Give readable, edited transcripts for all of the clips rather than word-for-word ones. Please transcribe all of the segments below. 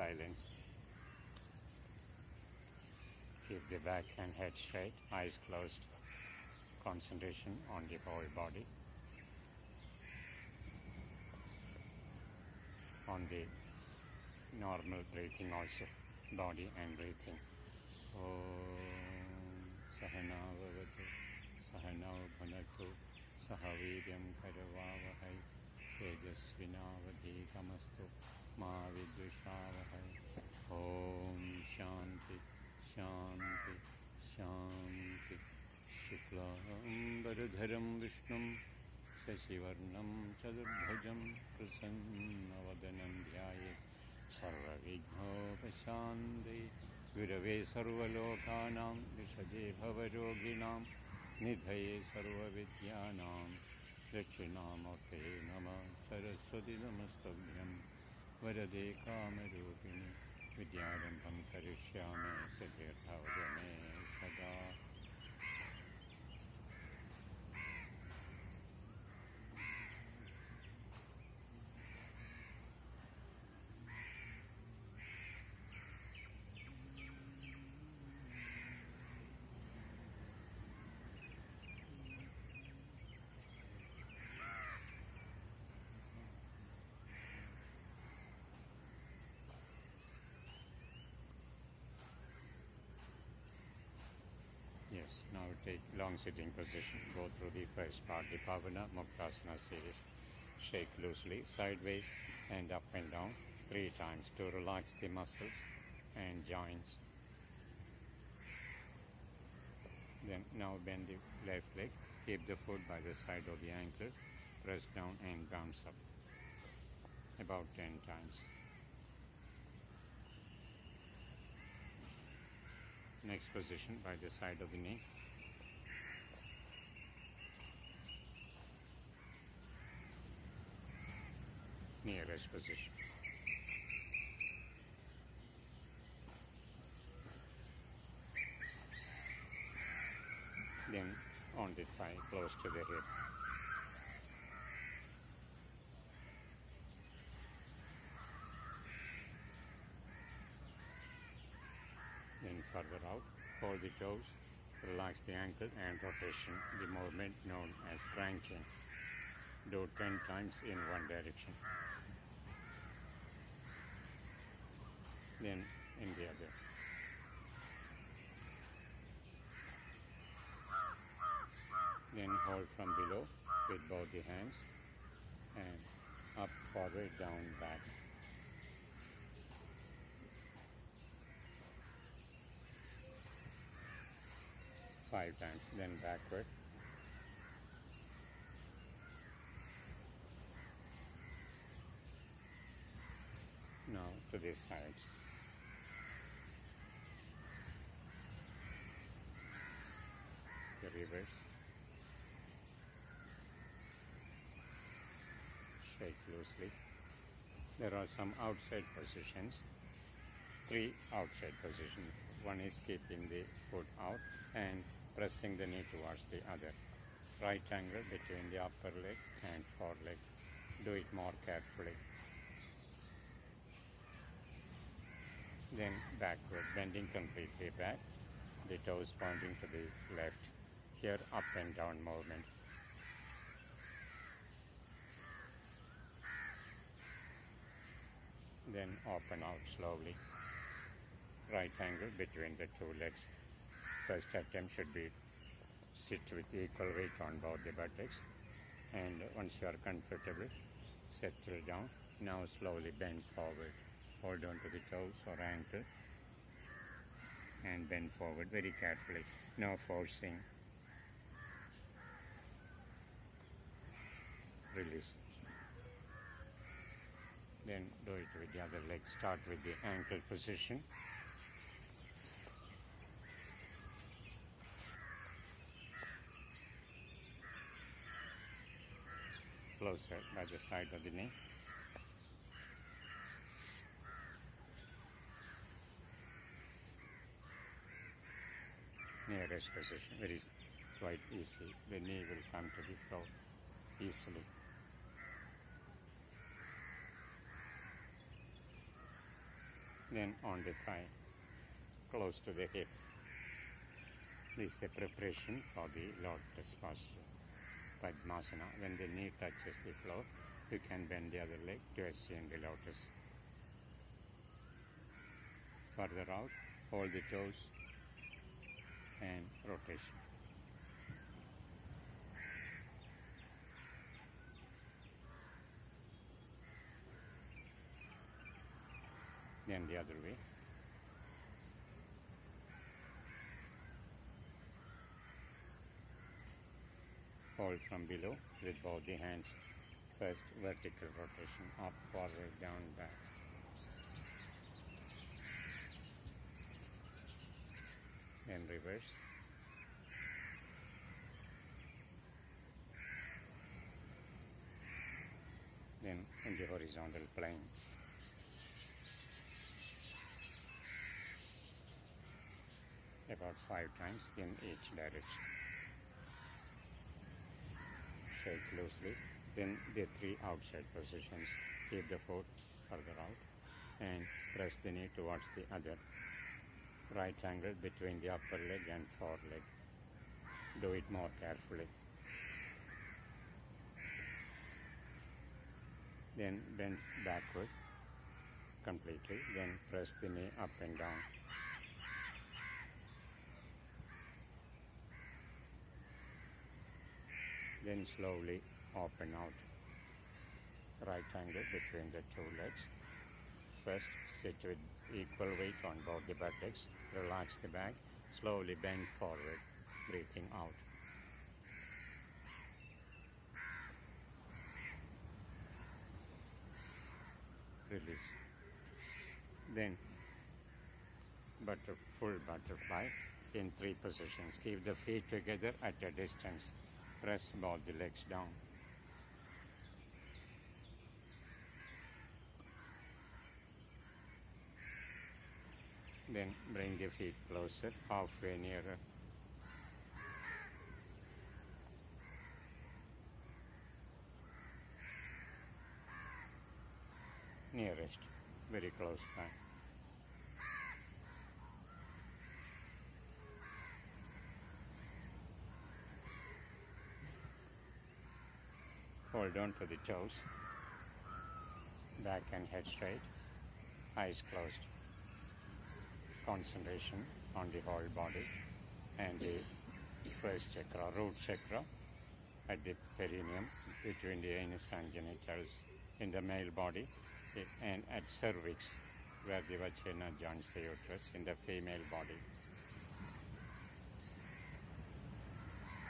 silence. Keep the back and head straight, eyes closed. Concentration on the whole body, on the normal breathing also, body and breathing. Om Sahana Vavatu Sahana Bhanatu Sahaviryam Karavavahai Tejasvinavadhitamastu Ma Vidushavahai. Om Shanti Shanti Shanti. Shuklambaradharam Vishnum Sasivarnam Chadurбhajam Prasannavadanam Dhyayet Sarvavighnopashanti Gurave Sarvalokanam Vishade Bhavaroginam Nidhaye Sarvavidyanam Dakshinamurte Namah Saraswati Namastabhyam Varade Kamarupini Vidyarambham Karishyami Satirthavajane Sada. Yes, now take long sitting position. Go through the first part, the Pavana Muktasana series. Shake loosely, sideways and up and down 3 times to relax the muscles and joints. Then now bend the left leg. Keep the foot by the side of the ankle. Press down and bounce up. About 10 times. Next position by the side of the knee. Nearest position. Then on the thigh, close to the hip. Then further out, hold the toes, relax the ankle and rotation, the movement known as cranking. Do 10 times in one direction. Then in the other. Then hold from below with both the hands and up, forward, down, back. Five times, then backward. Now to the sides. The reverse. Shake loosely. There are some outside positions. 3 outside positions. One is keeping the foot out and pressing the knee towards the other. Right angle between the upper leg and foreleg. Do it more carefully. Then backward, bending completely back, the toes pointing to the left. Here up and down movement. Then open out slowly. Right angle between the 2 legs. First attempt should be sit with equal weight on both the buttocks, and once you are comfortable, settle down. Now slowly bend forward. Hold on to the toes or ankle and bend forward very carefully. No forcing. Release. Then do it with the other leg. Start with the ankle position. Closer by the side of the knee. Nearest position, very quite easy. The knee will come to the floor easily. then on the thigh, close to the hip. This is a preparation for the lotus posture, Padmasana. When the knee touches the floor, you can bend the other leg to assume the lotus. Further out, hold the toes and rotation. Then the other way. Hold from below with both the hands. First vertical rotation, up, forward, down, back. Then reverse. Then in the horizontal plane. About 5 times in each direction. Shake loosely. Then the 3 outside positions. Keep the foot further out and press the knee towards the other. Right angle between the upper leg and foreleg. Do it more carefully. Then bend backward completely. Then press the knee up and down. Then slowly open out. Right angle between the 2 legs. First, sit with equal weight on both the buttocks. Relax the back. Slowly bend forward, breathing out. Release. Then, full butterfly in 3 positions. Keep the feet together at a distance. Press both the legs down. Then bring the feet closer, halfway nearer. Nearest, very close by. Hold on to the toes, back and head straight, eyes closed. Concentration on the whole body and the first chakra, root chakra, at the perineum between the anus and genitals in the male body, and at cervix where the vagina joins the uterus in the female body.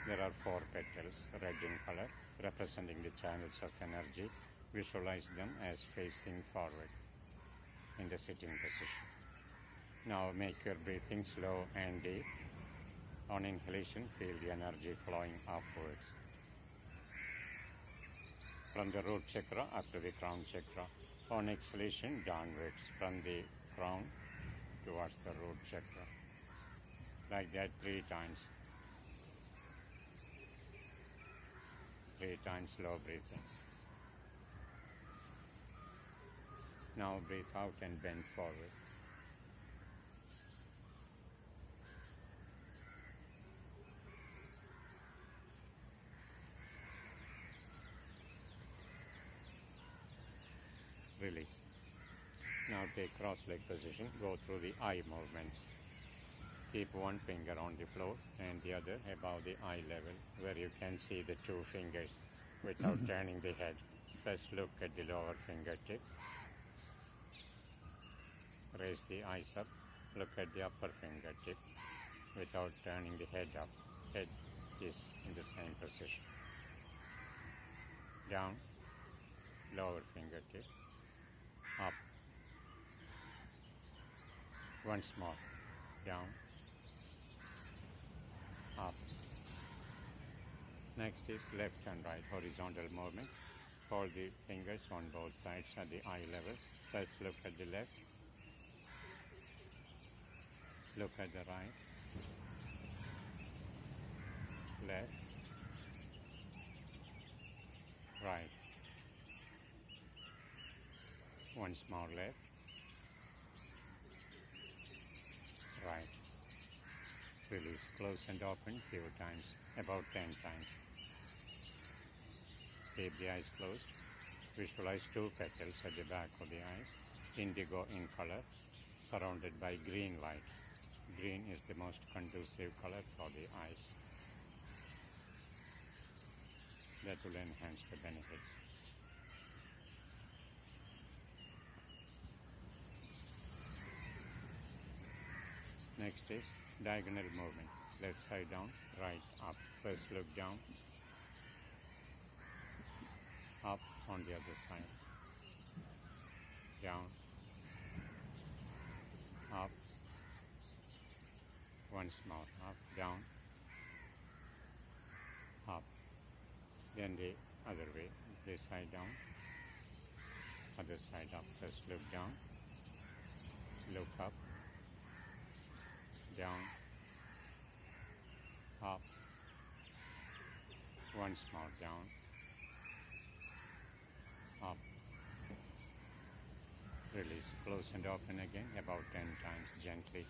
There are 4 petals, red in color, representing the channels of energy. Visualize them as facing forward in the sitting position. Now make your breathing slow and deep. On inhalation, feel the energy flowing upwards. From the root chakra up to the crown chakra. On exhalation, downwards from the crown towards the root chakra. Like that 3 times. 3 times slow breathing. Now breathe out and bend forward. Release. Now take cross-leg position, go through the eye movements. Keep one finger on the floor and the other above the eye level where you can see the 2 fingers without turning the head. First look at the lower fingertip. Raise the eyes up, look at the upper fingertip without turning the head up. Head is in the same position. Down, lower fingertip. Up. Once more. Down. Up. Next is left and right horizontal movement. Hold the fingers on both sides at the eye level. First look at the left. Look at the right. Left. Right. Once more left. close and open few times, about 10 times. Keep the eyes closed. Visualize two petals at the back of the eyes, indigo in color, surrounded by green light. Green is the most conducive color for the eyes. That will enhance the benefits. Next is diagonal movement. Left side down, right up. First look down, up on the other side, down, up, once more, up, down, up. Then the other way, this side down, other side up. First look down, look up, down, up, once more, down, up, release, close and open again about 10 times gently,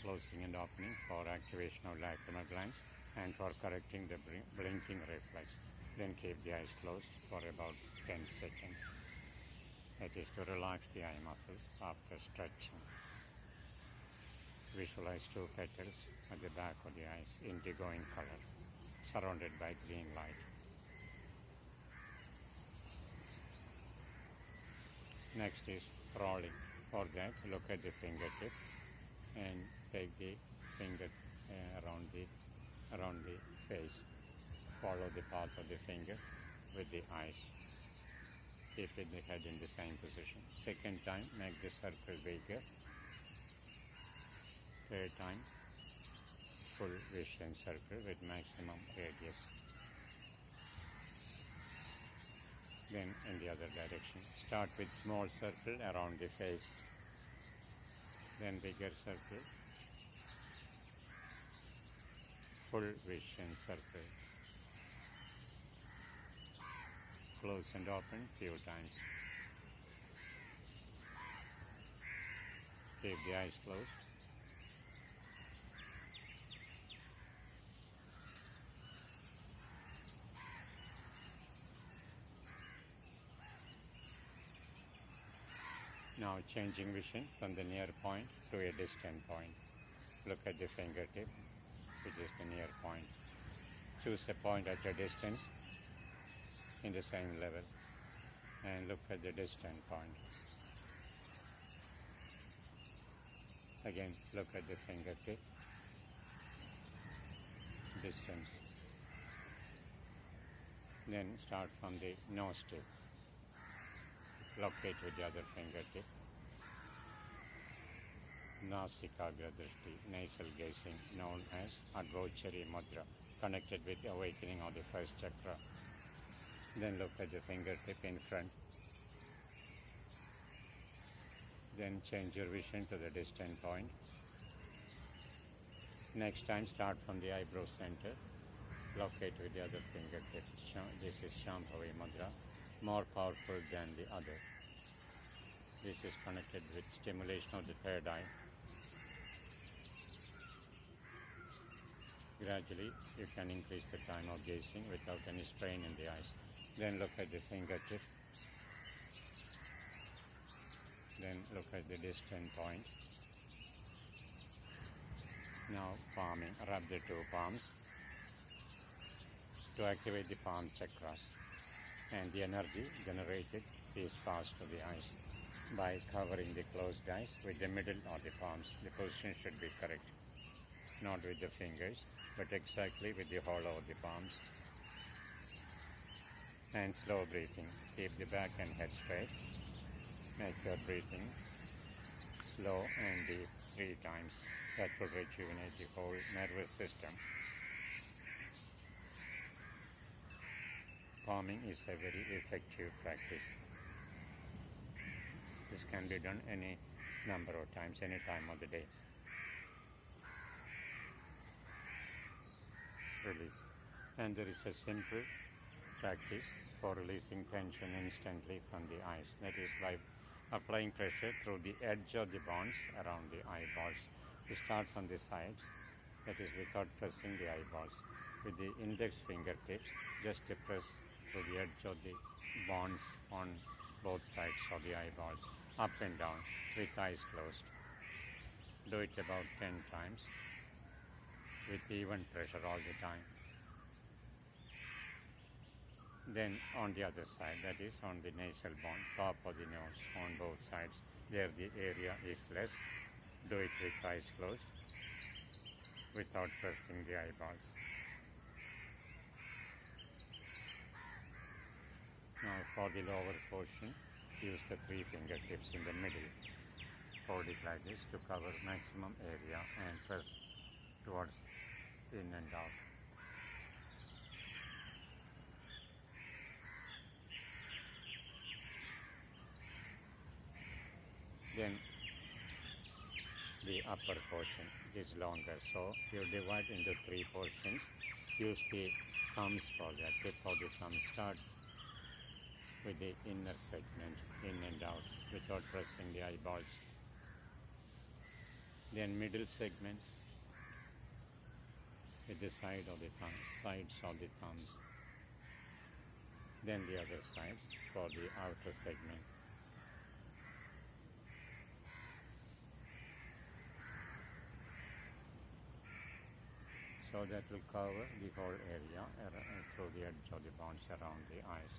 closing and opening for activation of lacrimal glands and for correcting the blinking reflex. Then keep the eyes closed for about 10 seconds. That is to relax the eye muscles after stretching. Visualize two petals at the back of the eyes, indigo in color, surrounded by green light. Next is rolling. For that, look at the fingertip and take the finger around the face. Follow the path of the finger with the eyes. Keep the head in the same position. Second time, make the circle bigger. Third time, full vision circle with maximum radius. Then in the other direction. Start with small circle around the face. Then bigger circle. Full vision circle. Close and open few times. Keep the eyes closed. Now changing vision from the near point to a distant point. Look at the fingertip, which is the near point. Choose a point at a distance in the same level and look at the distant point. Again, look at the fingertip, distance. Then start from the nose tip. Locate with the other fingertip. Nasikagra Drishti, nasal gazing, known as Agochari Mudra, connected with the awakening of the first chakra. Then look at the fingertip in front. Then change your vision to the distant point. Next time, start from the eyebrow center. Locate with the other fingertip. This is Shambhavi Mudra, more powerful than the other. This is connected with stimulation of the third eye. Gradually, you can increase the time of gazing without any strain in the eyes. Then look at the fingertip. Then look at the distant point. Now palming, rub the two palms to activate the palm chakras. And the energy generated is passed to the eyes by covering the closed eyes with the middle of the palms. The position should be correct, not with the fingers, but exactly with the hollow of the palms. And slow breathing. Keep the back and head straight. Make your breathing slow and deep 3 times. That will rejuvenate the whole nervous system. Palming is a very effective practice. This can be done any number of times, any time of the day. Release. And there is a simple practice for releasing tension instantly from the eyes. That is by applying pressure through the edge of the bones around the eyeballs You start from the sides, that is without pressing the eyeballs. With the index fingertips, just press to the edge of the bonds on both sides of the eyeballs, up and down with eyes closed. Do it about 10 times with even pressure all the time. Then on the other side, that is on the nasal bone, top of the nose, on both sides, there the area is less. Do it with eyes closed without pressing the eyeballs. Now for the lower portion, use the 3 fingertips in the middle. Hold it like this to cover maximum area and press towards in and out. Then the upper portion is longer, so you divide into 3 portions. Use the thumbs for that. Tip of the thumb start with the inner segment in and out without pressing the eyeballs. Then middle segment with the side of the thumbs, sides of the thumbs. Then the other side for the outer segment. So that will cover the whole area through the edge of the bones around the eyes.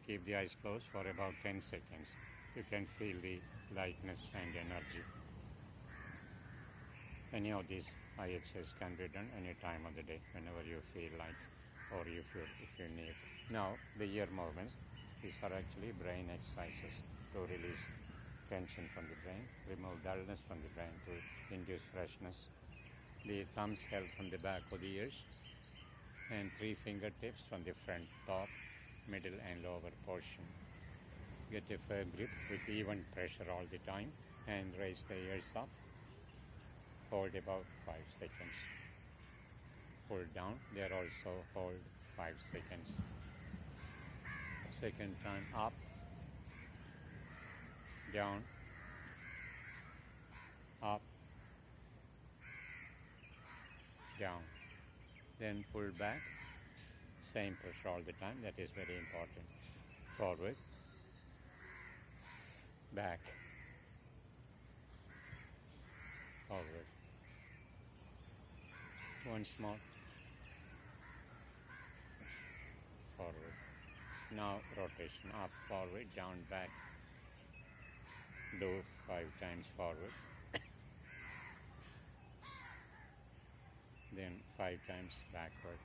Keep the eyes closed for about 10 seconds. You can feel the lightness and energy. Any of these eye exercises can be done any time of the day, whenever you feel like or if you need. Now, the ear movements, these are actually brain exercises to release tension from the brain, remove dullness from the brain to induce freshness. The thumbs held from the back of the ears and 3 fingertips from the front, top, middle and lower portion. Get a firm grip with even pressure all the time and raise the ears up. Hold about 5 seconds. Pull down, there also hold 5 seconds. Second time up, down, up, down. Then pull back, same pressure all the time, that is very important. Forward, back, forward. Once more, forward. Now rotation, up, forward, down, back. Do 5 times forward. Then 5 times backward.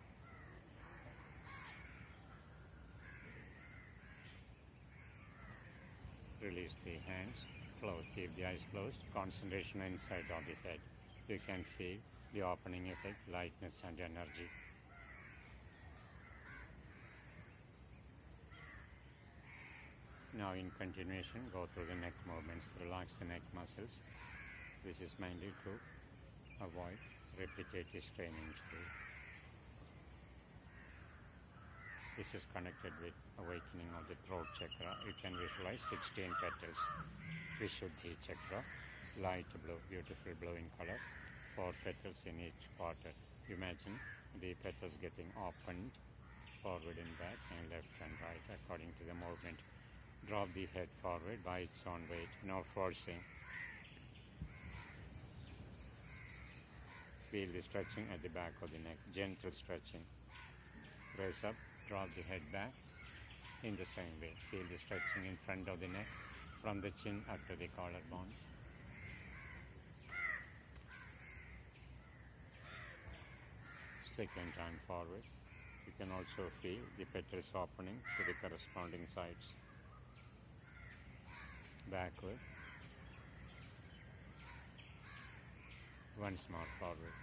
Release the hands, close, keep the eyes closed, concentration inside of the head. You can feel the opening effect, lightness and energy. Now in continuation, go through the neck movements, relax the neck muscles. This is mainly to avoid repetitive strain injury. This is connected with awakening of the throat chakra. You can visualize 16 petals. Vishuddhi chakra, light blue, beautiful blue in color. 4 petals in each quarter. Imagine the petals getting opened forward and back and left and right according to the movement. Drop the head forward by its own weight, no forcing. Feel the stretching at the back of the neck, gentle stretching. Raise up, drop the head back in the same way. Feel the stretching in front of the neck, from the chin up to the collarbone. Second time forward. You can also feel the petals opening to the corresponding sides. Backward. Once more forward.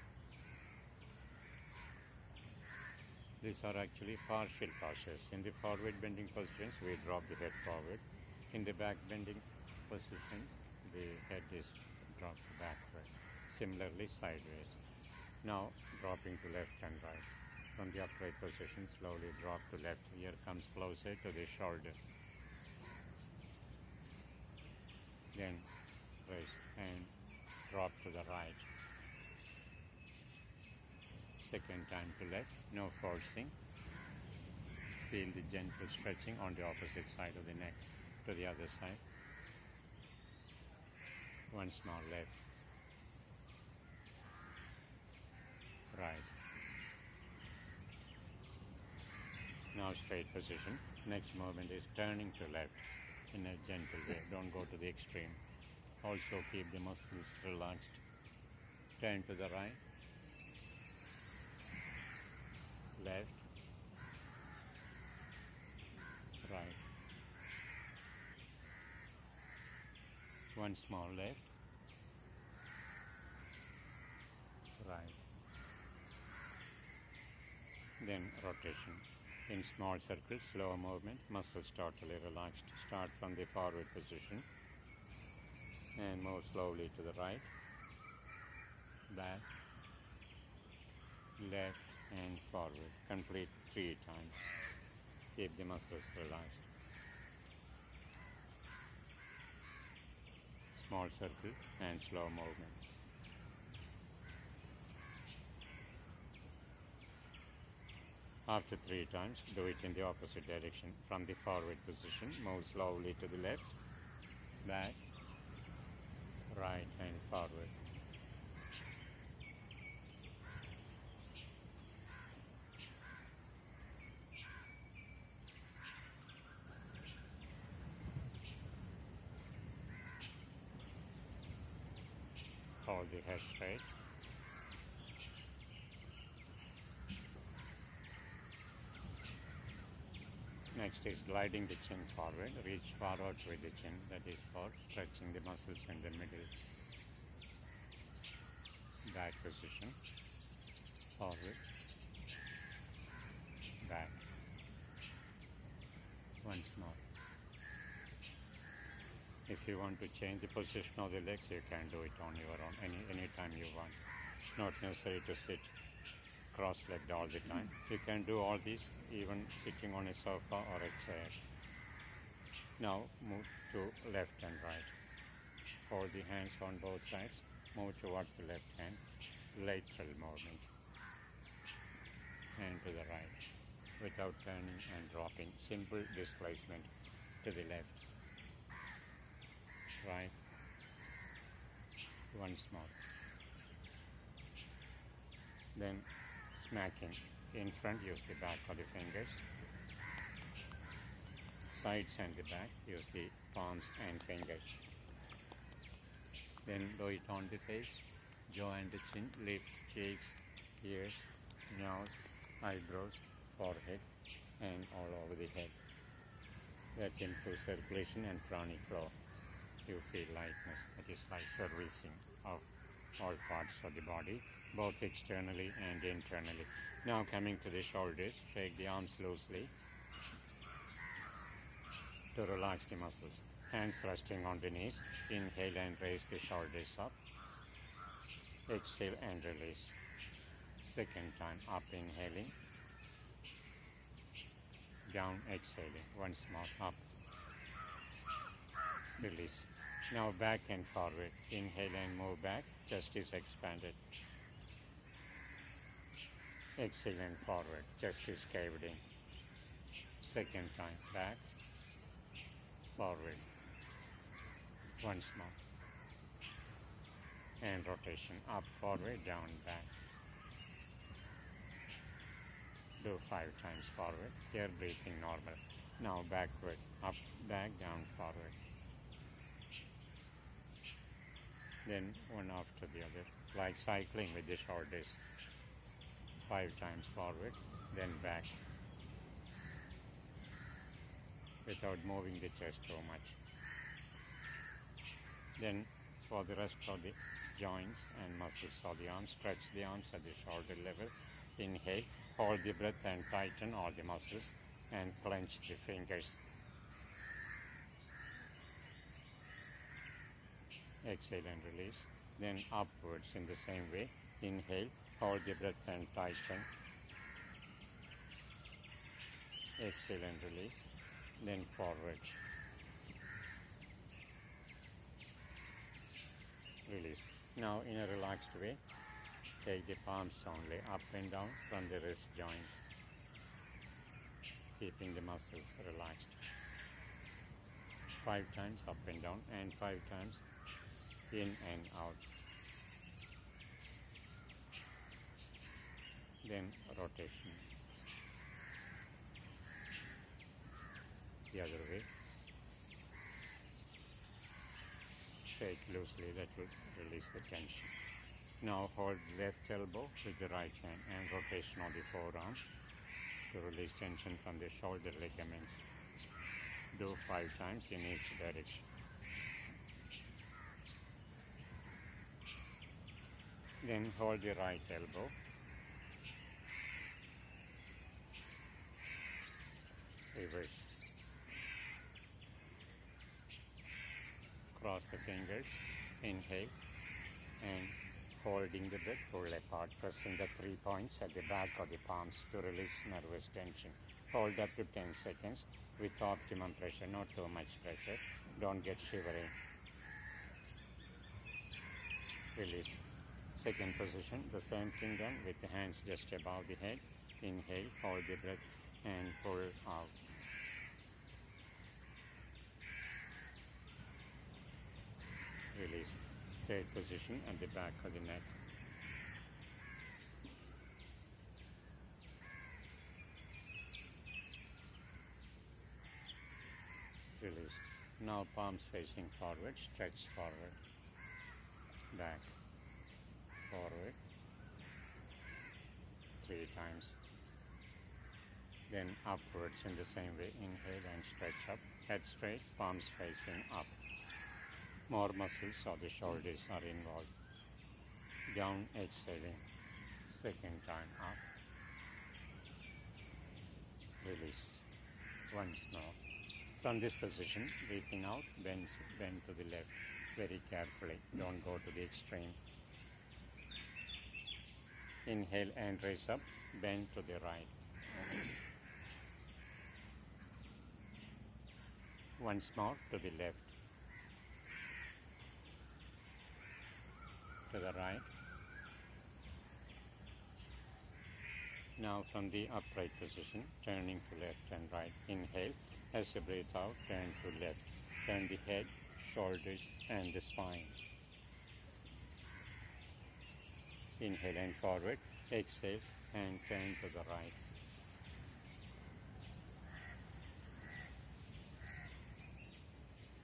These are actually partial postures. In the forward bending positions, we drop the head forward. In the back bending position, the head is dropped backward. Similarly, sideways. Now, dropping to left and right. From the upright position, slowly drop to left. Ear comes closer to the shoulder. Then raise and drop to the right. Second time to left, no forcing. Feel the gentle stretching on the opposite side of the neck to the other side. One small left, right. Now straight position. Next movement is turning to left in a gentle way. Don't go to the extreme. Also keep the muscles relaxed. Turn to the right, left, right. One small left, right. Then rotation. In small circles, slow movement, muscles totally relaxed. Start from the forward position and move slowly to the right, back, left and forward. Complete 3 times. Keep the muscles relaxed. Small circle and slow movement. After 3 times, do it in the opposite direction. From the forward position, move slowly to the left, back, right and forward. Hold the head straight. Next is gliding the chin forward. Reach forward with the chin, that is for stretching the muscles in the middle. Back position, forward, back. Once more. If you want to change the position of the legs, you can do it on your own, anytime you want. It's not necessary to sit cross-legged all the time. You can do all this even sitting on a sofa or a chair. Now move to left and right. Hold the hands on both sides. Move towards the left hand. Lateral movement. And to the right. Without turning and dropping. Simple displacement to the left. Right. Once more. Then smacking. In front, use the back of the fingers. Sides and the back, use the palms and fingers. Then do it on the face, jaw and the chin, lips, cheeks, ears, nose, eyebrows, forehead, and all over the head. That improves circulation and pranic flow. You feel lightness, that is like servicing of all parts of the body, both externally and internally. Now coming to the shoulders, shake the arms loosely to relax the muscles. Hands resting on the knees. Inhale and raise the shoulders up. Exhale and release. Second time, up inhaling, down exhaling. Once more, up, release. Now back and forward. Inhale and move back. Chest is expanded. Exhale and forward. Chest is caved in. Second time, back, forward. Once more. And rotation. Up, forward, down, back. Do 5 times forward. Here breathing normal. Now backward. Up, back, down, forward. Then one after the other, like cycling with the shoulders. 5 times forward, then back, without moving the chest too much. Then for the rest of the joints and muscles of the arms, stretch the arms at the shoulder level. Inhale, hold the breath and tighten all the muscles and clench the fingers. Exhale and release. Then upwards in the same way. Inhale, hold the breath and tighten. Exhale and release. Then forward. Release. Now in a relaxed way, take the palms only up and down from the wrist joints, keeping the muscles relaxed. 5 times up and down and 5 times in and out. Then rotation. The other way. Shake loosely, that will release the tension. Now hold left elbow with the right hand and rotation of the forearm to release tension from the shoulder ligaments. Do 5 times in each direction. Then hold the right elbow. Reverse. Cross the fingers. Inhale and holding the breath, pull apart, pressing the 3 points at the back of the palms to release nervous tension. Hold up to 10 seconds with optimum pressure, not too much pressure. Don't get shivering. Release. Second position, the same thing done with the hands just above the head. Inhale, hold the breath and pull out. Release. Third position at the back of the neck. Release. Now palms facing forward, stretch forward, back, forward, 3 times. Then upwards in the same way, inhale and stretch up, head straight, palms facing up. More muscles of the shoulders are involved. Down, exhaling, second time up. Release. Once more. From this position, breathing out, bend to the left very carefully. Don't go to the extreme. Inhale and raise up, bend to the right. Once more to the left. To the right. Now from the upright position, turning to left and right. Inhale. As you breathe out, turn to left. Turn the head, shoulders and the spine. Inhale and forward. Exhale and turn to the right.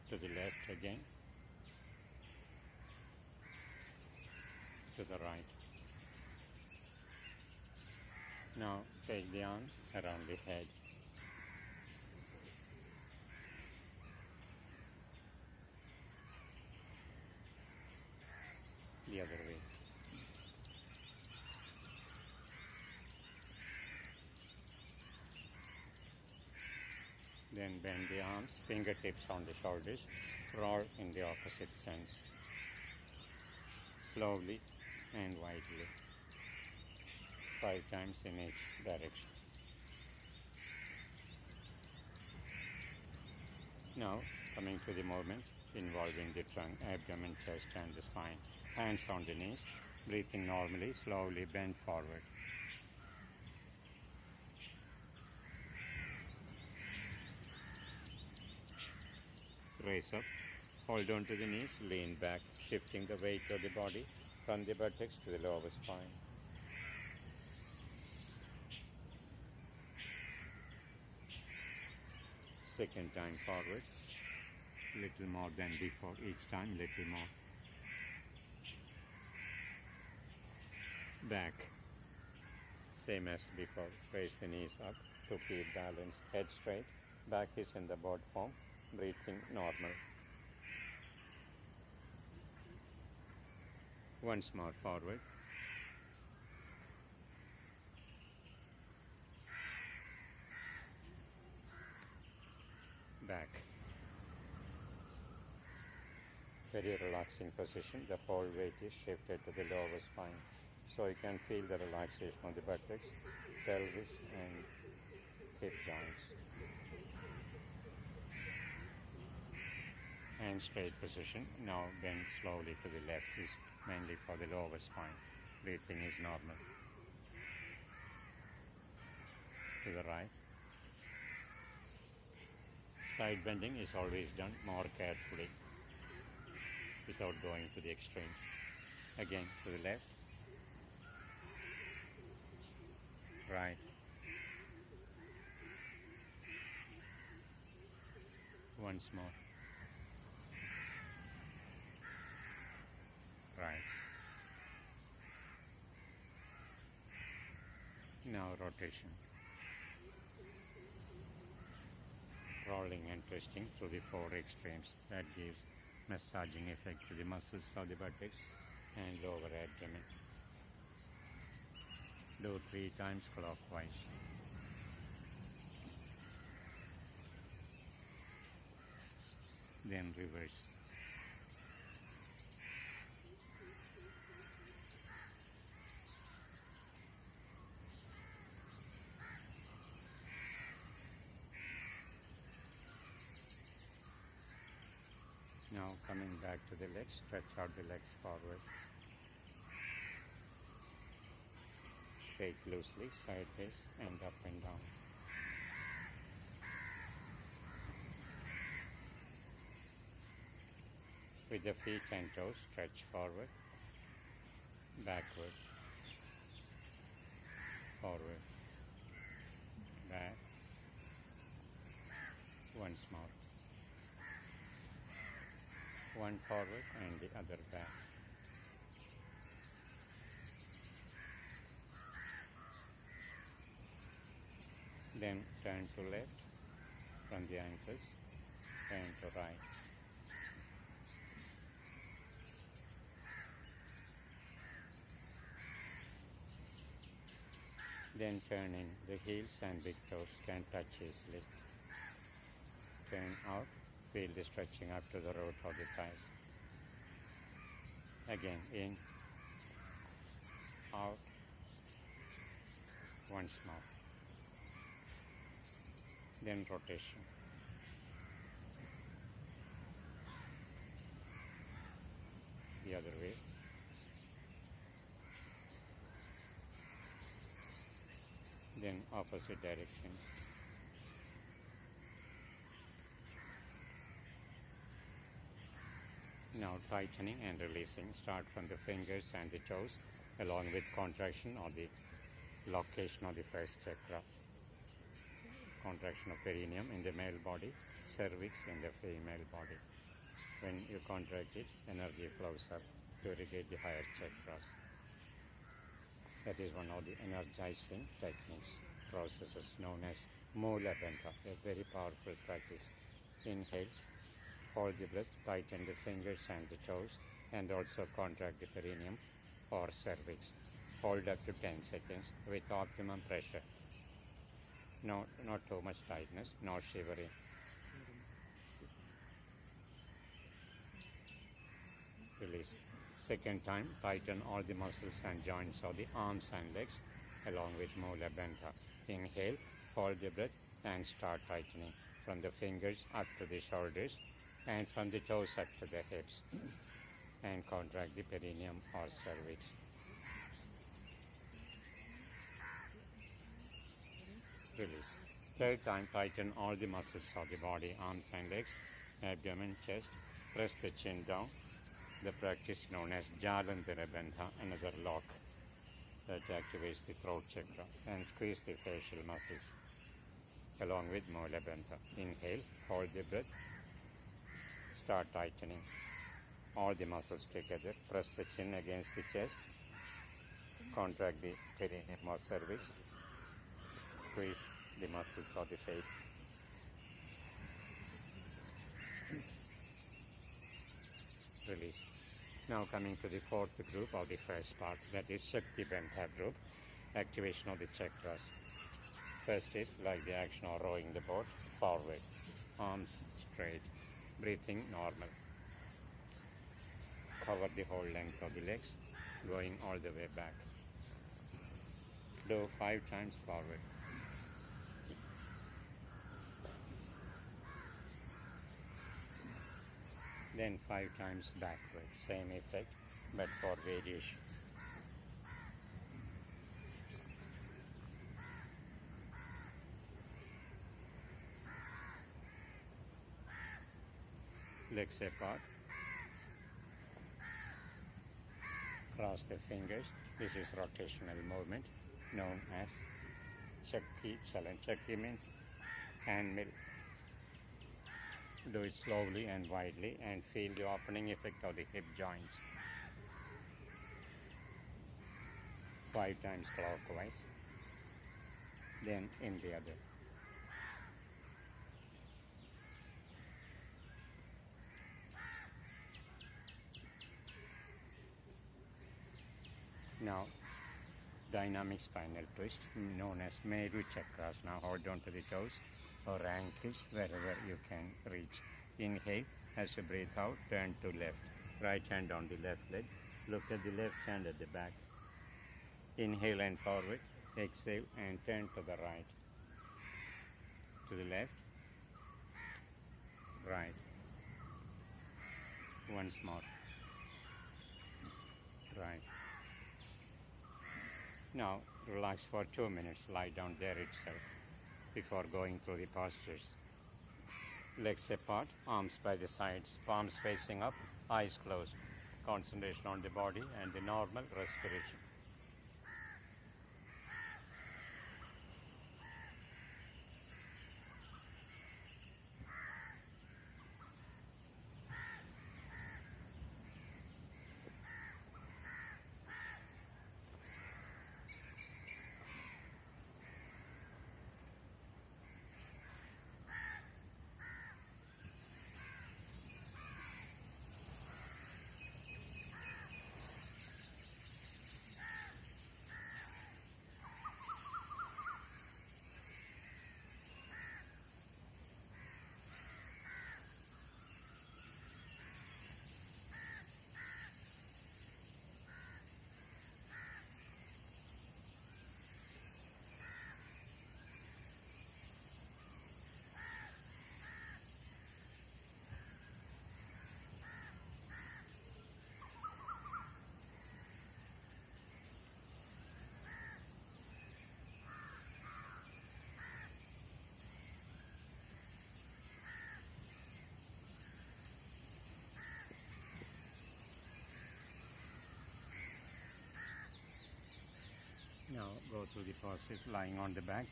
To the left again. To the right. Now take the arms around the head. The other way. Then bend the arms, fingertips on the shoulders, roll in the opposite sense. Slowly and widely. 5 times in each direction. Now, coming to the movement involving the trunk, abdomen, chest and the spine. Hands on the knees, breathing normally, slowly bend forward. Raise up, hold on to the knees, lean back, shifting the weight of the body from the buttocks to the lower spine. Second time forward, little more than before, each time little more. Back, same as before, raise the knees up to keep balance, head straight, back is in the board form, breathing normal. Once more forward. Back. Very relaxing position. The whole weight is shifted to the lower spine. So you can feel the relaxation of the buttocks, pelvis and hip joints. And straight position. Now bend slowly to the left. Is mainly for the lower spine. Breathing is normal. To the right. Side bending is always done more carefully without going to the extreme. Again to the left. Right. Once more. Right. Now rotation. Rolling and twisting through the four extremes. That gives massaging effect to the muscles of the buttocks and lower abdomen. Do 3 times clockwise. Then reverse. Now coming back to the legs, stretch out the legs forward. Shake loosely, sideways and up and down. With the feet and toes, stretch forward, backward, forward, back, once more. One forward and the other back. Then turn to left from the ankles, turn to right. Then turn in. The heels and big toes can touch easily. Turn out. Feel the stretching up to the root of the thighs. Again, in, out, once more. Then rotation. The other way. Then opposite direction. Now tightening and releasing. Start from the fingers and the toes along with contraction or the location of the first chakra. Contraction of perineum in the male body, cervix in the female body. When you contract it, energy flows up to irrigate the higher chakras. That is one of the energizing techniques, processes known as Mula Bandha, a very powerful practice. Inhale. Hold the breath, tighten the fingers and the toes, and also contract the perineum or cervix. Hold up to 10 seconds with optimum pressure. No, not too much tightness, no shivering. Release. Second time, tighten all the muscles and joints of the arms and legs along with Mula Bandha. Inhale, hold the breath, and start tightening from the fingers up to the shoulders and from the toes up to the hips, and contract the perineum or cervix. Release. Third time, tighten all the muscles of the body, arms and legs, abdomen, chest. Press the chin down. The practice known as Jalandhara Bandha, another lock that activates the throat chakra, and squeeze the facial muscles along with Mula Bandha. Inhale, hold the breath, start tightening all the muscles together. Press the chin against the chest, contract the perineum or cervix, squeeze the muscles of the face. Release. Now coming to the fourth group of the first part, that is Shakti Bandha group, activation of the chakras. First is like the action of rowing the boat, forward, arms straight, breathing normal. Cover the whole length of the legs, going all the way back. Do 5 times forward. then 5 times backward. Same effect, but for variation. Legs apart. Cross the fingers. This is rotational movement known as Chakki Chalan. Chakki means hand mill. Do it slowly and widely and feel the opening effect of the hip joints. 5 times clockwise, then in the other. Now, dynamic spinal twist known as Meru Chakras. Now hold on to the toes or ankles wherever you can reach. Inhale, as you breathe out, turn to left. Right hand on the left leg. Look at the left hand at the back. Inhale and forward. Exhale and turn to the right. To the left. Right. Once more. Right. Now relax for 2 minutes. Lie down there itself before going through the postures. Legs apart, arms by the sides, palms facing up, eyes closed. Concentration on the body and the normal respiration. Now go through the process lying on the back.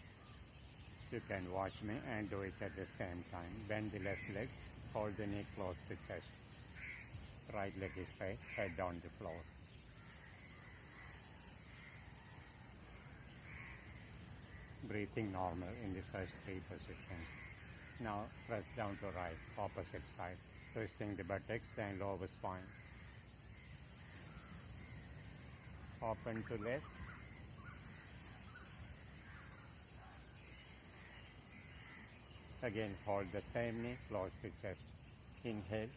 You can watch me and do it at the same time. Bend the left leg, hold the knee close to chest. Right leg is straight, head on the floor. Breathing normal in the first 3 positions. Now press down to right, opposite side, twisting the buttocks and lower spine. Open to left. Again, hold the same knee close to chest. Inhale.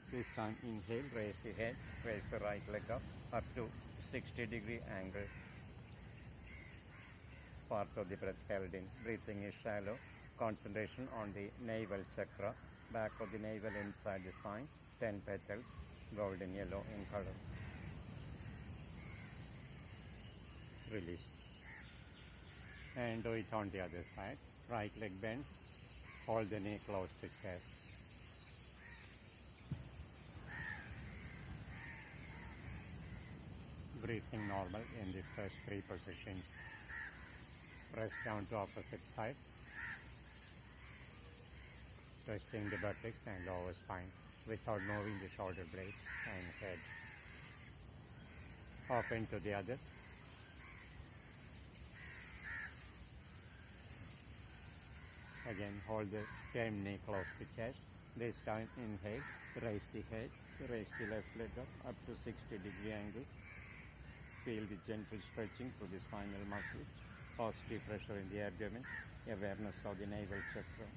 This time inhale, raise the head, raise the right leg up to 60-degree angle. Part of the breath held in. Breathing is shallow. Concentration on the navel chakra, back of the navel inside the spine. 10 petals, golden yellow in color. Release. And do it on the other side. Right leg bend. Hold the knee close to chest. Breathing normal in the first 3 positions. Press down to opposite side. Twisting the buttocks and lower spine without moving the shoulder blades and head. Open to the other. Again, hold the same knee close to chest. This time inhale, raise the head, raise the left leg up to 60-degree angle. Feel the gentle stretching through the spinal muscles, positive pressure in the abdomen, awareness of the navel chakra.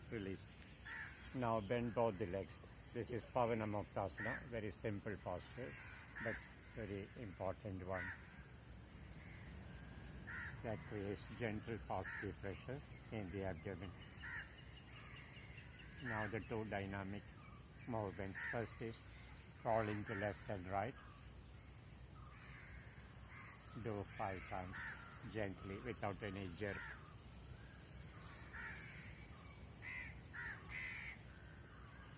Release. Now bend both the legs. This is Pavanamuktasana, very simple posture, but very important one. That creates gentle positive pressure in the abdomen. Now the two dynamic movements. First is rolling to left and right. Do 5 times gently without any jerk.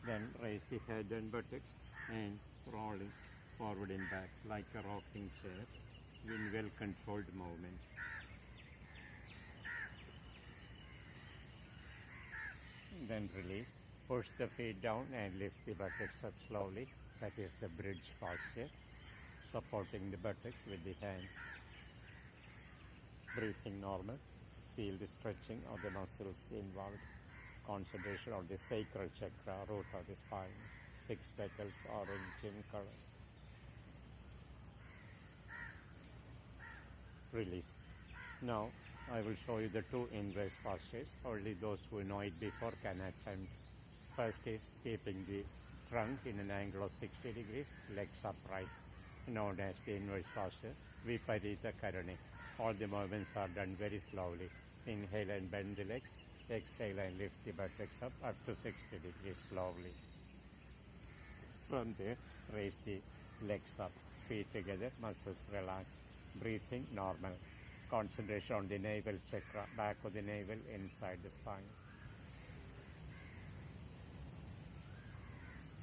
Then raise the head and buttocks and rolling forward and back like a rocking chair in well controlled movement. Then release. Push the feet down and lift the buttocks up slowly. That is the bridge posture. Supporting the buttocks with the hands. Breathing normal. Feel the stretching of the muscles involved. Concentration on the sacral chakra, root of the spine. 6 petals, orange in color. Release. Now I will show you the 2 inverse postures. Only those who know it before can attempt. First is keeping the trunk in an angle of 60 degrees, legs upright, known as the inverse posture, Viparita Karani. All the movements are done very slowly. Inhale and bend the legs. Exhale and lift the buttocks up to 60 degrees slowly. From there, raise the legs up, feet together, muscles relaxed. Breathing normal. Concentration on the navel chakra, back of the navel, inside the spine.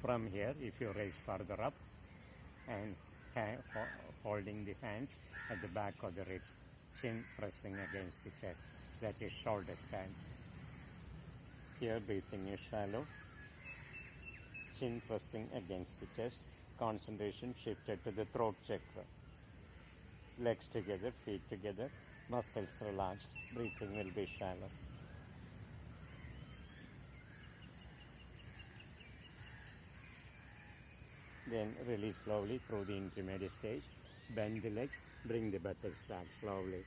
From here, if you raise further up and holding the hands at the back of the ribs, chin pressing against the chest, that is shoulder stand. Here breathing is shallow, chin pressing against the chest, concentration shifted to the throat chakra. Legs together, feet together, muscles relaxed, breathing will be shallow. Then release slowly through the intermediate stage. Bend the legs, bring the buttocks back slowly.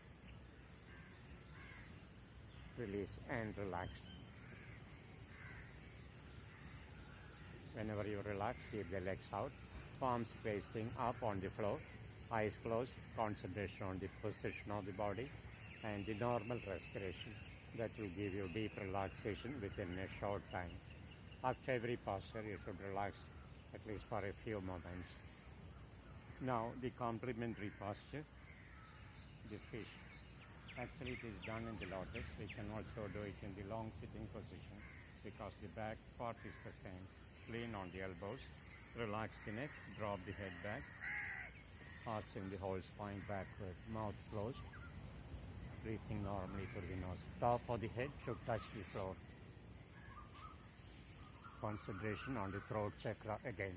Release and relax. Whenever you relax, keep the legs out. Palms facing up on the floor. Eyes closed. Concentration on the position of the body and the normal respiration. That will give you deep relaxation within a short time. After every posture, you should relax at least for a few moments. Now the complementary posture, the fish. Actually it is done in the lotus. We can also do it in the long sitting position because the back part is the same. Lean on the elbows, relax the neck, drop the head back, arching the whole spine backward, mouth closed, breathing normally through the nose. Top of the head should touch the floor. Concentration on the throat chakra again.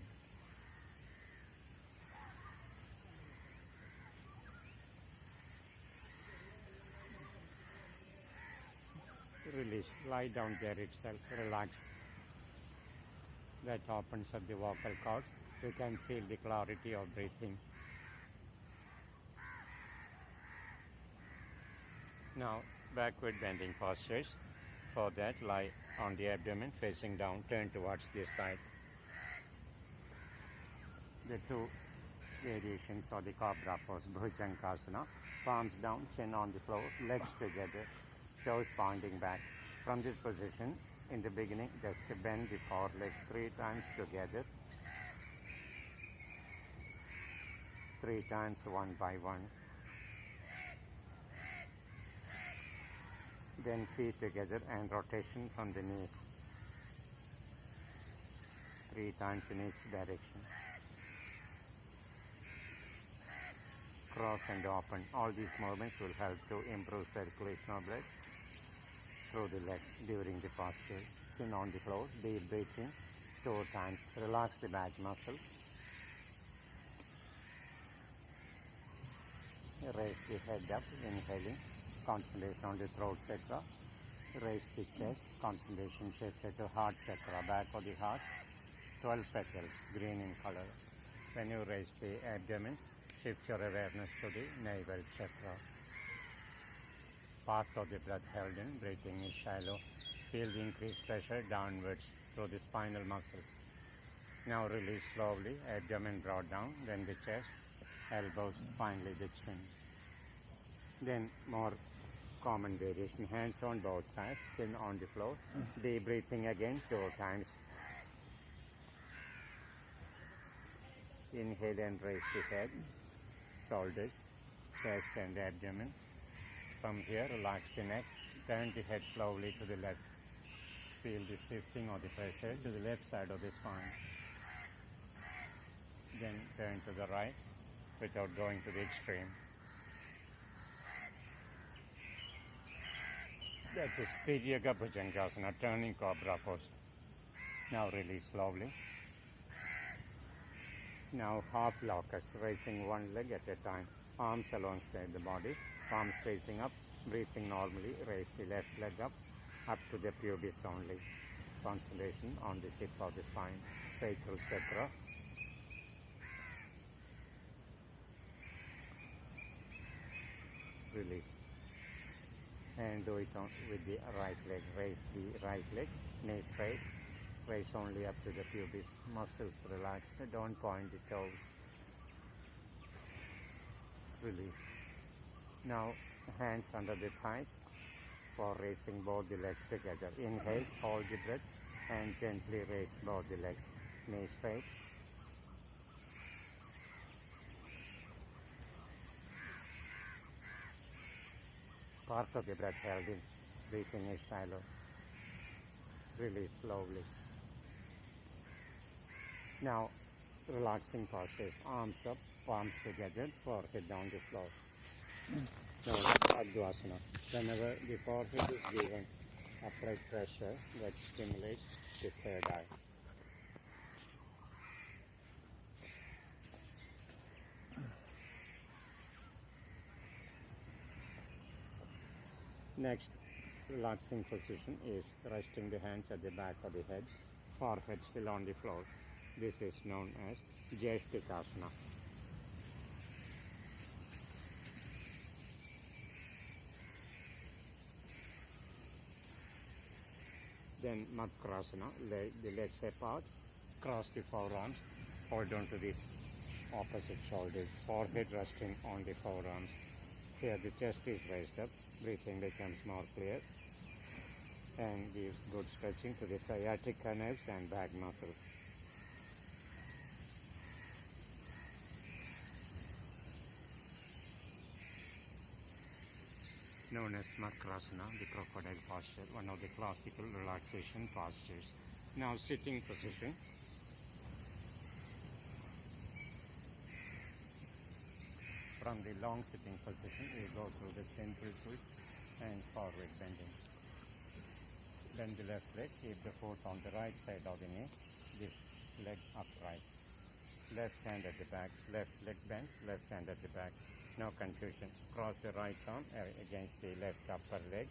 Release, lie down there itself, relax. That opens up the vocal cords. You can feel the clarity of breathing. Now, backward bending postures. For that, lie on the abdomen facing down, turn towards this side. The 2 variations of the cobra pose, Bhujangasana. Palms down, chin on the floor, legs together, toes pointing back. From this position, in the beginning, just bend the forelegs 3 times together. 3 times, one by one. Then feet together and rotation from the knees. 3 times in each direction. Cross and open. All these movements will help to improve circulation of blood through the leg during the posture. Chin on the floor, deep breathing 2 times. Relax the back muscles. Raise the head up, inhaling. Concentration on the throat chakra. Raise the chest. Concentration shifted to heart chakra, back of the heart. 12 petals, green in color. When you raise the abdomen, shift your awareness to the navel chakra. Part of the breath held in, breathing is shallow. Feel the increased pressure downwards through the spinal muscles. Now release slowly, abdomen brought down, then the chest, elbows, finally the chin. Then more Common variation, hands on both sides, chin on the floor. Deep breathing again 2 times. Inhale and raise the head, shoulders, chest and abdomen. From here, relax the neck, turn the head slowly to the left. Feel the shifting of the pressure to the left side of the spine. Then turn to the right without going to the extreme. That is Tiryaka Bhujangasana, turning cobra pose. Now release slowly. Now half locust, raising one leg at a time. Arms alongside the body, palms facing up. Breathing normally, raise the left leg up to the pubis only. Concentration on the tip of the spine, sacral chakra. Release. And do it with the right leg. Raise the right leg, knee straight. Raise only up to the pubis. Muscles relaxed. Don't point the toes. Release. Now hands under the thighs for raising both the legs together. Inhale, hold the breath and gently raise both the legs. Knee straight. Part of the breath held in. Breathing is shallow. Release slowly. Now relaxing postures. Arms up, palms together, forehead down the floor. Now Ardhvasana. Whenever the forehead is given upright pressure, that stimulates the third eye. Next relaxing position is resting the hands at the back of the head, forehead still on the floor. This is known as Jeshtikasana. Then Madhkrasana, the legs apart, cross the forearms, hold on to the opposite shoulders, forehead resting on the forearms. Here the chest is raised up, breathing becomes more clear and gives good stretching to the sciatica nerves and back muscles. Known as Madhkrasana, the crocodile posture, one of the classical relaxation postures. Now sitting position. From the long sitting position, we go through the central twist and forward bending. Bend the left leg, keep the foot on the right side of the knee, this leg upright. Left hand at the back, left leg bent, left hand at the back. No confusion. Cross the right arm against the left upper leg.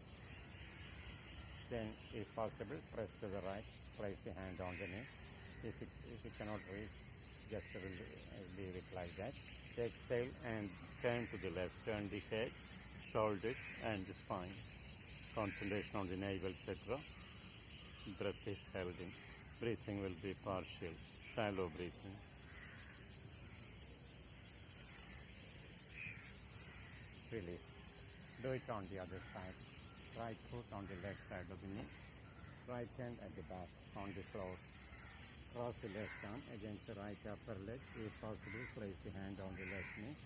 Then, if possible, press to the right, place the hand on the knee. If it cannot reach, just leave it like that. Exhale and turn to the left. Turn the head, shoulders and the spine. Concentration on the navel chakra. Breath is held in. Breathing will be partial, shallow breathing. Release. Do it on the other side. Right foot on the left side of the knee. Right hand at the back on the floor. Cross the left arm against the right upper leg. If possible, place the hand on the left knee.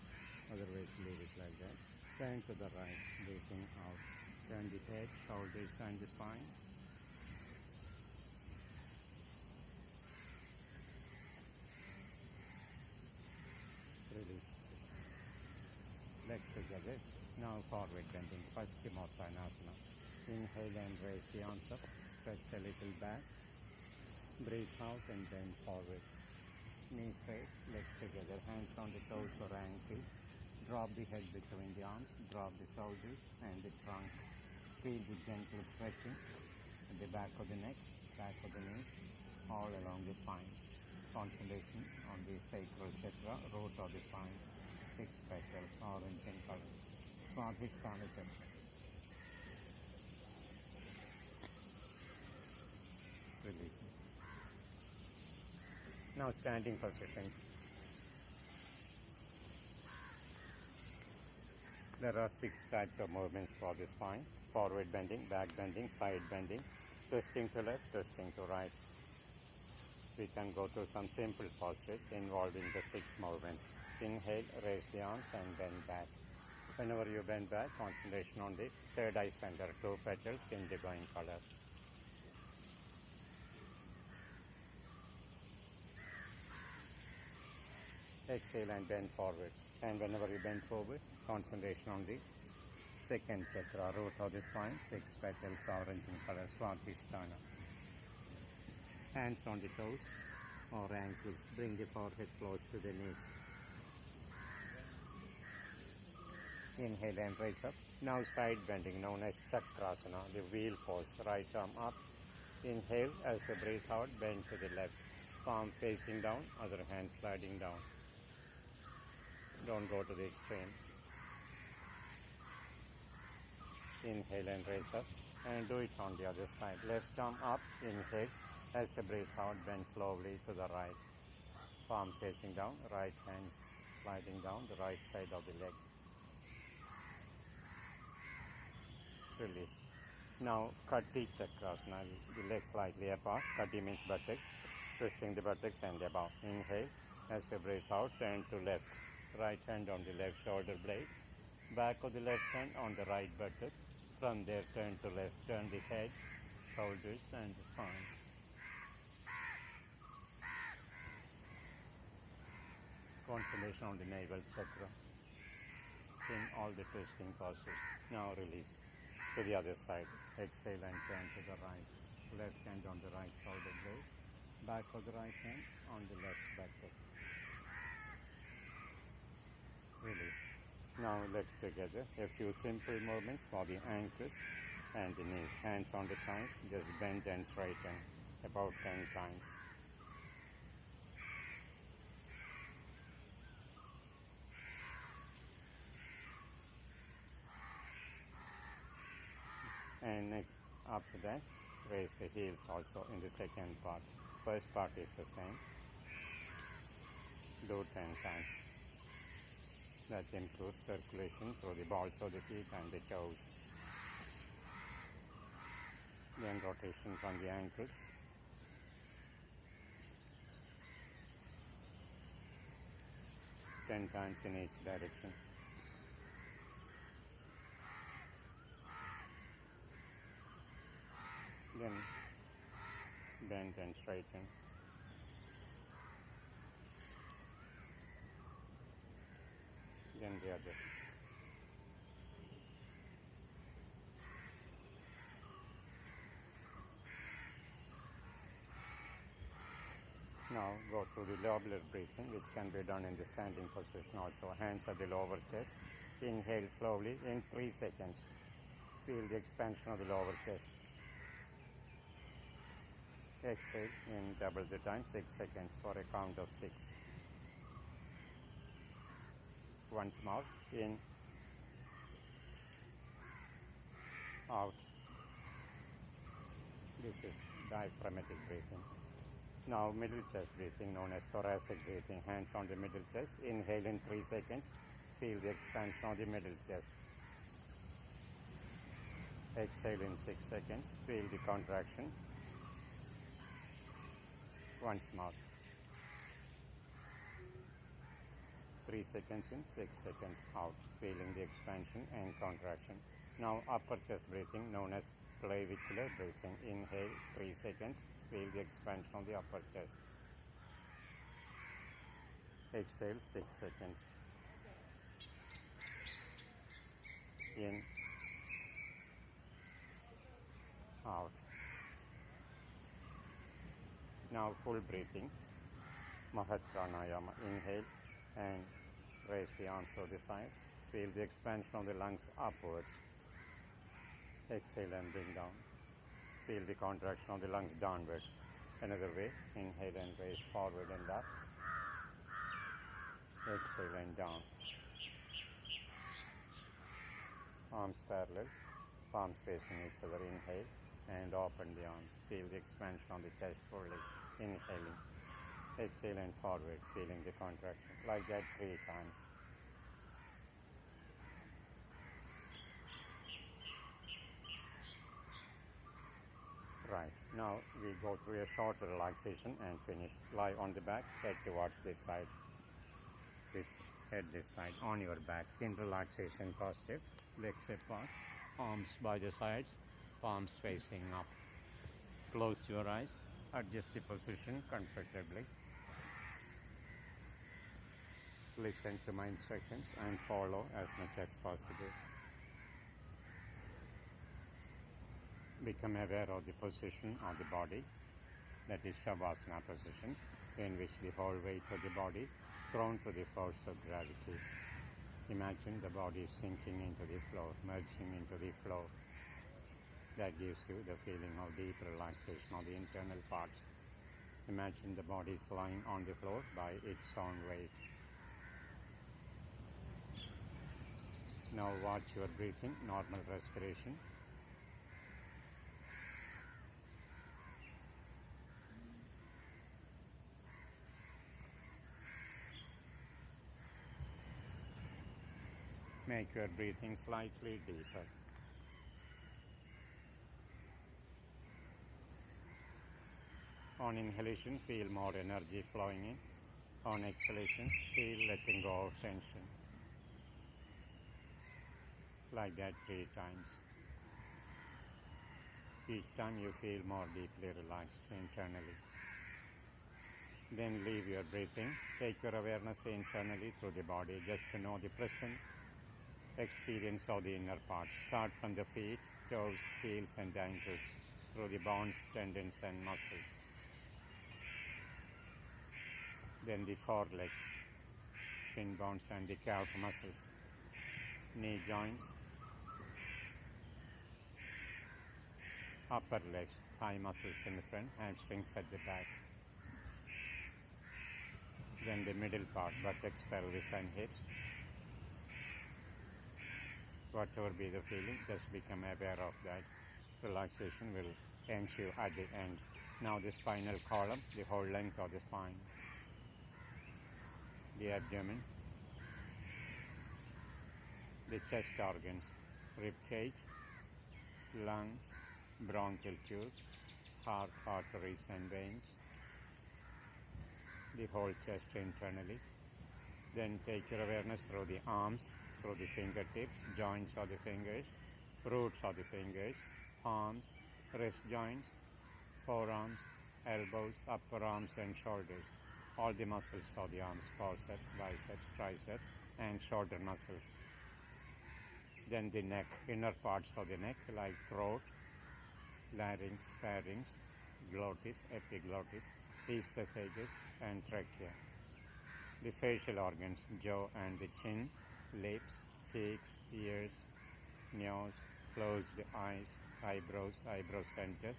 Otherwise, leave it like that. Turn to the right, breathing out. Turn the head, shoulders and the spine. Release. Legs together. Now forward bending. Paschimottanasana. Inhale and raise the arms up. Stretch a little back. Breathe out and bend forward. Knees straight, legs together. Hands on the toes or ankles. Drop the head between the arms. Drop the shoulders and the trunk. Feel the gentle stretching at the back of the neck, back of the knees, all along the spine. Concentration on the sacral chakra, root of the spine. 6 petals, orange in color. Swadhisthana chakra. Release. Now standing position. There are 6 types of movements for the spine: forward bending, back bending, side bending, twisting to left, twisting to right. We can go through some simple postures involving the 6 movements. Inhale, raise the arms and bend back. Whenever you bend back, concentration on the third eye center, 2 petals, indigo in color. Exhale and bend forward. And whenever you bend forward, concentration on the second chakra, root of the spine, 6 petals, orange in color, Swadhisthana. Hands on the toes or ankles. Bring the forehead close to the knees. Inhale and raise up. Now side bending, known as Chakrasana, the wheel pose. Right arm up. Inhale as you breathe out, bend to the left. Palm facing down, other hand sliding down. Don't go to the extreme. Inhale and raise up. And do it on the other side. Left arm up. Inhale. As you breathe out, bend slowly to the right. Palm facing down, right hand sliding down the right side of the leg. Release. Now Kati Chakrasana, the legs slightly apart. Kati means buttocks. Twisting the buttocks and above. Inhale. As you breathe out, turn to left. Right hand on the left shoulder blade. Back of the left hand on the right buttock. From there, turn to left. Turn the head, shoulders and the spine. Concentration on the navel chakra in all the twisting postures. Now release to the other side. Exhale and turn to the right. Left hand on the right shoulder blade. Back of the right hand on the left buttock. Release. Now legs together. A few simple movements for the ankles and the knees. Hands on the thighs. Just bend and straighten about 10 times. And after that, raise the heels also in the second part. First part is the same. Do 10 times. That improves circulation through the balls of the feet and the toes. Then rotation from the ankles. Ten times in each direction. Then bend and straighten. Then the other. Now go through the lobular breathing, which can be done in the standing position also. Hands at the lower chest. Inhale slowly in 3 seconds. Feel the expansion of the lower chest. Exhale in double the time, 6 seconds for a count of 6. Once more, in, out. This is diaphragmatic breathing. Now middle chest breathing, known as thoracic breathing. Hands on the middle chest. Inhale in 3 seconds. Feel the expansion of the middle chest. Exhale in 6 seconds. Feel the contraction. Once more. 3 seconds in, 6 seconds out. Feeling the expansion and contraction. Now upper chest breathing, known as clavicular breathing. Inhale 3 seconds. Feel the expansion of the upper chest. Exhale 6 seconds. In, out. Now full breathing. Mahapranayama. Inhale and raise the arms to the side. Feel the expansion of the lungs upwards. Exhale and bring down. Feel the contraction of the lungs downwards. Another way. Inhale and raise forward and up. Exhale and down. Arms parallel. Palms facing each other. Inhale and open the arms. Feel the expansion of the chest fully. Inhaling. Exhale and forward, feeling the contraction. Like that 3 times. we go through a short relaxation and finish. Lie on the back, head towards this side. Head this side on your back in relaxation posture. Legs apart, arms by the sides, palms facing up. Close your eyes, adjust the position comfortably. Listen to my instructions and follow as much as possible. Become aware of the position of the body, that is Shavasana position, in which the whole weight of the body thrown to the force of gravity. Imagine the body sinking into the floor, merging into the floor. That gives you the feeling of deep relaxation of the internal parts. Imagine the body is lying on the floor by its own weight. Now watch your breathing, normal respiration. Make your breathing slightly deeper. On inhalation, feel more energy flowing in. On exhalation, feel letting go of tension. Like that 3 times. Each time you feel more deeply relaxed internally. Then leave your breathing. Take your awareness internally through the body just to know the present experience of the inner parts. Start from the feet, toes, heels and ankles, through the bones, tendons and muscles. Then the forelegs, shin bones and the calf muscles, knee joints, upper legs, thigh muscles in the front, hamstrings at the back. Then the middle part, buttocks, pelvis and hips. Whatever be the feeling, just become aware of that. Relaxation will ensue at the end. Now the spinal column, the whole length of the spine. The abdomen, the chest organs, rib cage, lungs, bronchial tubes, heart, arteries and veins, the whole chest internally. Then take your awareness through the arms, through the fingertips, joints of the fingers, roots of the fingers, palms, wrist joints, forearms, elbows, upper arms and shoulders. All the muscles of the arms, forceps, biceps, triceps and shoulder muscles. Then the neck, inner parts of the neck like throat, larynx, pharynx, glottis, epiglottis, esophagus and trachea. The facial organs, jaw and the chin, lips, cheeks, ears, nose, closed eyes, eyebrows, eyebrow center,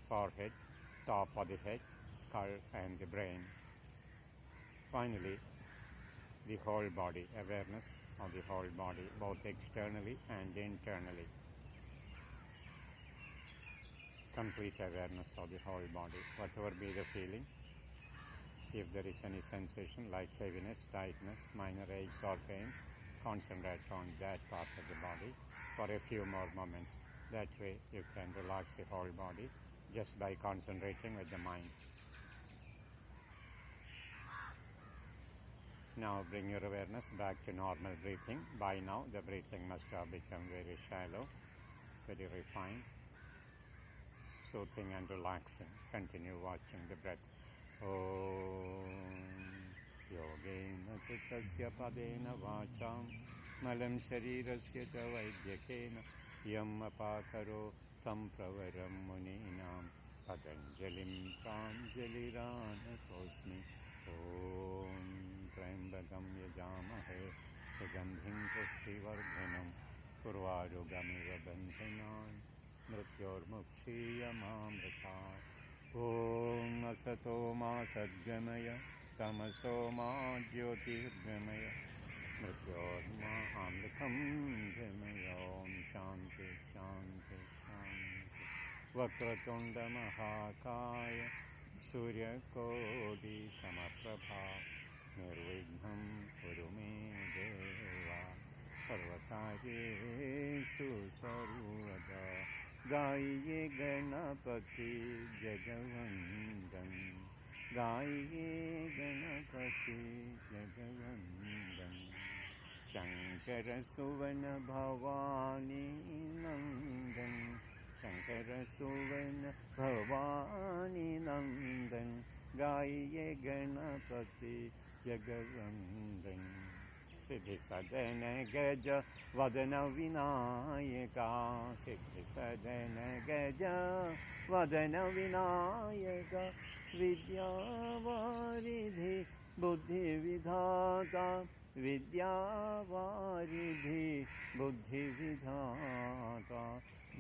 forehead, top of the head, skull and the brain. Finally, the whole body, awareness of the whole body, both externally and internally. Complete awareness of the whole body, whatever be the feeling. If there is any sensation like heaviness, tightness, minor aches or pains, concentrate on that part of the body for a few more moments. That way you can relax the whole body just by concentrating with the mind. Now bring your awareness back to normal breathing. By now the breathing must have become very shallow, very refined, soothing and relaxing. Continue watching the breath. Om Yogena Chitasya Padena Vacham Malam Sharirasya cha Vaidyakena Yam Apakaro Tam Pravaram Muninam Patanjalim Pranjalirana Kosmi Om Trambakam Yajamahe Sugandhim Pushtivardhanam Purvarugamiva Bandhanan Mrityormukshiyamamrita Om Asato Ma Sadgamaya Tamaso Ma Jyotirgamaya Mrityorma Amritam Gamaya Om Shanti Shanti Shanti Vakratunda Mahakaya Surya Kodi Samaprabha Nirvigham Kurume Deva Sarvakareshu Sarvada गाइए गणपति जगवंदन, गाइए गणपति जगवंदन। शंकर सुवन भवानी नंदन, शंकर सुवन भवानी नंदन, गाइए गणपति जगवंदन। सिद्धि सदन गज वदन विनायका, सिद्धि सदन गज वदन विनायका, विद्यावारिधि बुद्धि विधाता, विद्यावारिधि बुद्धि विधाता,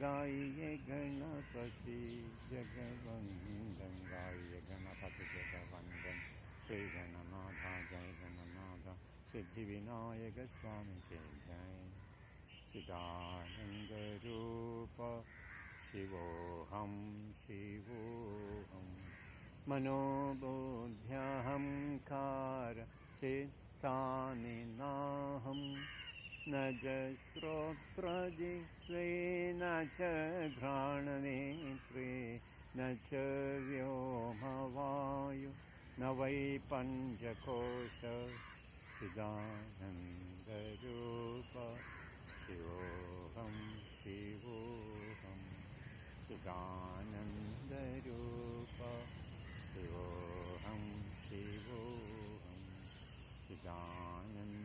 गाइए गणपति जगवंदन, गाइए गणपति जगवंदन। श्री गणनाथा जय गणनाथा, सिद्धि विनायक स्वामी के जय। चिदानंद रूप शिवोहम शिवोहम, मनोबुद्ध्यहंकार चित्तानि नाहं, न च श्रोत्रजिह्वे न च घ्राणनेत्रे, न च व्योमवायु न वै पंचकोश। चिदानन्दरूप शिवोऽहं शिवोऽहं, चिदानन्दरूप शिवोऽहं शिवोऽहं, चिदानन्दरूप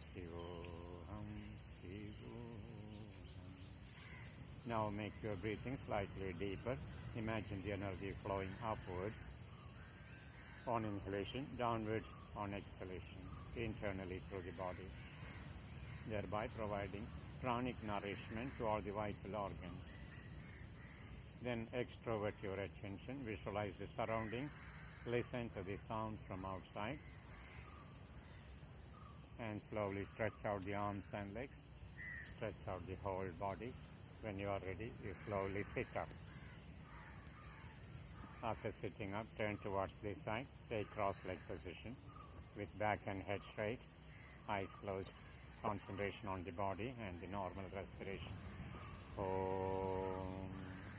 शिवोऽहं शिवोऽहं. Now make your breathing slightly deeper. Imagine the energy flowing upwards on inhalation, downwards on exhalation, internally through the body, thereby providing pranic nourishment to all the vital organs. Then extrovert your attention, visualize the surroundings, listen to the sounds from outside, and slowly stretch out the arms and legs, stretch out the whole body. When you are ready, you slowly sit up. After sitting up, turn towards this side, take cross-leg position with back and head straight, eyes closed, concentration on the body and the normal respiration. Om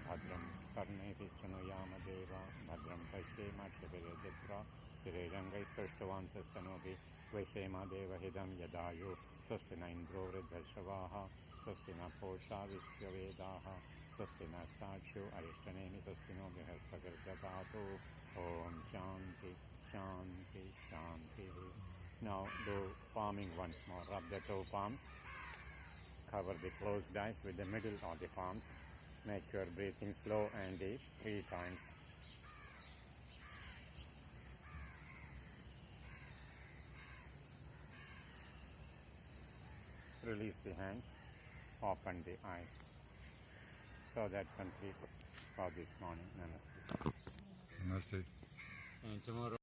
Bhadram Karnevi Sranuyama Deva Bhadram Pashyema Kshavirajitra Sthirirangai Sprishtavansastanobhi Vaishema Deva Hidam Yadayu Swastina Indro Vridhashavaha Swastina Posha Vishyavedaha Swastina Sakshu Arishtanemi Swastino Brihaspagirjatato. Om Shanti Shanti Shanti. Now do palming once more. Rub the toe palms. Cover the closed eyes with the middle of the palms. Make your breathing slow and deep 3 times. Release the hands. Open the eyes. So that completes for this morning. Namaste. Namaste. And tomorrow.